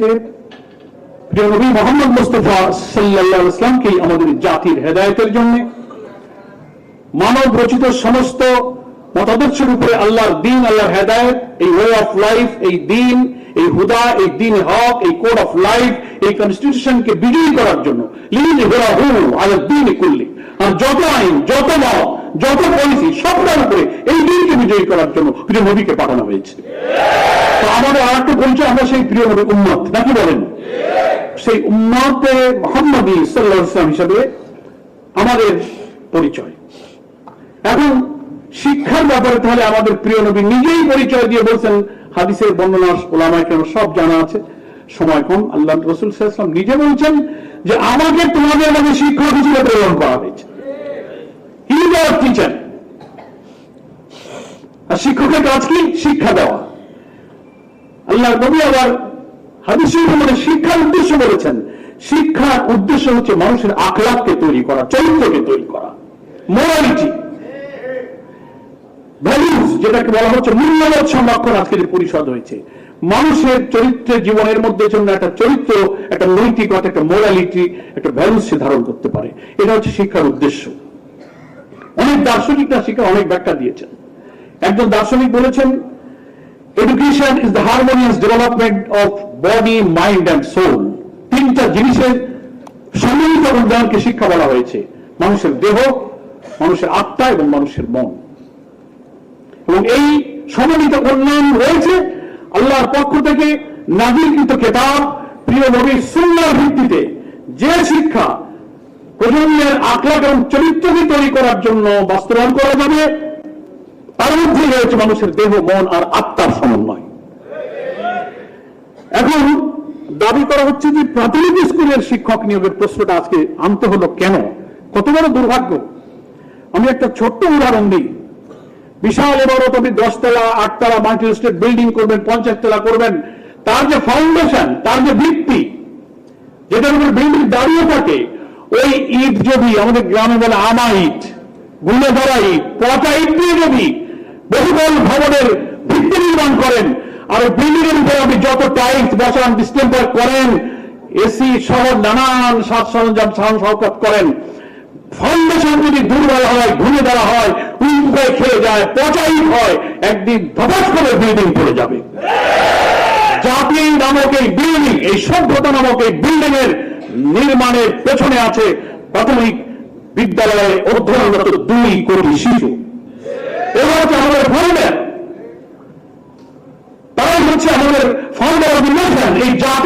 প্রিয় নবী মুহাম্মদ মুস্তাফা সাল্লাল্লাহু আলাইহি ওয়াসাল্লামকে আমাদের জাতির হেদায়েতের জন্য মানব রচিত সমস্ত মতাদর্শের উপরে আল্লাহর দ্বীন, আল্লাহর হেদায়েত, এই ওয়ে অফ লাইফ, এই দ্বীন, এই হুদা, এই দ্বীন হক, এই কোড অফ লাইফ, এই কনস্টিটিউশনকে বিজয়ী করার জন্য লিইয়ুযহিরাহু আলা দ্বীনি কুল্লি, আর যত আইন, যত মত, যত পলিসি সবটার উপরে এই দ্বীনকে বিজয়ী করার জন্য প্রিয় নবীকে পাঠানো হয়েছে। তো আমাদের আরেকটা পরিচয়, আমরা সেই প্রিয় নবীর উম্মত, নাকি বলেন? সেই উম্মতে মুহাম্মদী সাল্লাল্লাহু আলাইহি ওয়াসাল্লাম হিসেবে আমাদের পরিচয়। এখন শিক্ষার ব্যাপারে তাহলে আমাদের প্রিয় নবী নিজেই পরিচয় দিয়ে বলছেন, হাদিসের বর্ণনা উলামায়ে কেরাম সব জানা আছে, সময় কম। আল্লাহ রাসূল সাল্লাল্লাহু আলাইহি ওয়াসাল্লাম নিজে বলছেন যে আমাকে তোমাদের মধ্যে শিক্ষক হিসেবে প্রেরণ করা হয়েছে। He is our teacher. আর শিক্ষকের কাজ কি? শিক্ষা দেওয়া। আল্লাহর নবী আবার হাদিসের মধ্যে শিক্ষার উদ্দেশ্য বলেছেন, শিক্ষার উদ্দেশ্য হচ্ছে মানুষের আখলাককে তৈরি করা, চরিত্রকে তৈরি করা, মোরালিটি, ভ্যালুজ, যেটাকে বলা হচ্ছে মূল্যবোধ সংরক্ষণ। আজকের যে পরিষদ হয়েছে, মানুষের চরিত্রের জীবনের মধ্যে জন্য একটা চরিত্র, একটা নৈতিকতা, একটা মোরালিটি, একটা ভ্যালুজ সে ধারণ করতে পারে। এটা হচ্ছে শিক্ষার উদ্দেশ্য। অনেক দার্শনিকরা শিক্ষা অনেক ব্যাখ্যা দিয়েছেন। একজন দার্শনিক বলেছেন, education is the harmonious development of body, mind and soul. তিনটা জিনিসের সম্মিলিত উন্নয়নকে শিক্ষা বলা হয়েছে: মানুষের দেহ, মানুষের আত্মা এবং মানুষের মন। এবং এই সম্মিলিত উন্নয়ন রয়েছে আল্লাহর পক্ষ থেকে নাযিলকৃত কিতাব প্রিয় নবীর সুন্নাহর ভিত্তিতে। যে শিক্ষা প্রজন্মের আখলাক এবং চরিত্রকে তৈরি করার জন্য বাস্তবায়ন করা যাবে, তার মধ্যে রয়েছে মানুষের দেহ, মন আর আত্মার সমন্বয়। এখন দাবি করা হচ্ছে যে প্রাথমিক স্কুলের শিক্ষক নিয়োগের প্রশ্নটা আজকে আনতে হলো কেন? কত বড় দুর্ভাগ্য! আমি একটা ছোট্ট উদাহরণ দিই। বিশাল ইমারত, আপনি 10 তলা 8 তলা মাল্টি স্টেট বিল্ডিং করবেন, 50 তলা করবেন, তার যে ফাউন্ডেশন, তার যে ভিত্তি, যেটার উপর বিল্ডিং দাঁড়িয়ে থাকে, ওই ইট যদি আমাদের গ্রামে বলে আমা ইট, গুলে ধরা ইট, পচা ইট দিয়ে যদি বহুতল ভবনের ভিত্তি নির্মাণ করেন, আর ওই বিল্ডিং এর উপরে আপনি যত টাইলস বসান, ডিস্টেম্পার করেন, এসি সহ নানান সাজ সরঞ্জাম সারান সরকার করেন, ফাউন্ডেশন যদি দুর্বল হয়, ঘুরে দেওয়া হয়, উল্টে খেয়ে যায়, পচাই হয়, একদিন ধপাস করে বিল্ডিং পড়ে যাবে। জাতি নামক এই বিল্ডিং, এই সভ্যতা নামক এই বিল্ডিং এর নির্মাণের পেছনে আছে প্রাথমিক বিদ্যালয়ে অধ্যয়নরত 2 কোটি শিশু। এবার হচ্ছে আমাদের ফাউন্ডার, তারাই হচ্ছে আমাদের ফাউন্ডার অফ দ্য নেশন। এই জাতি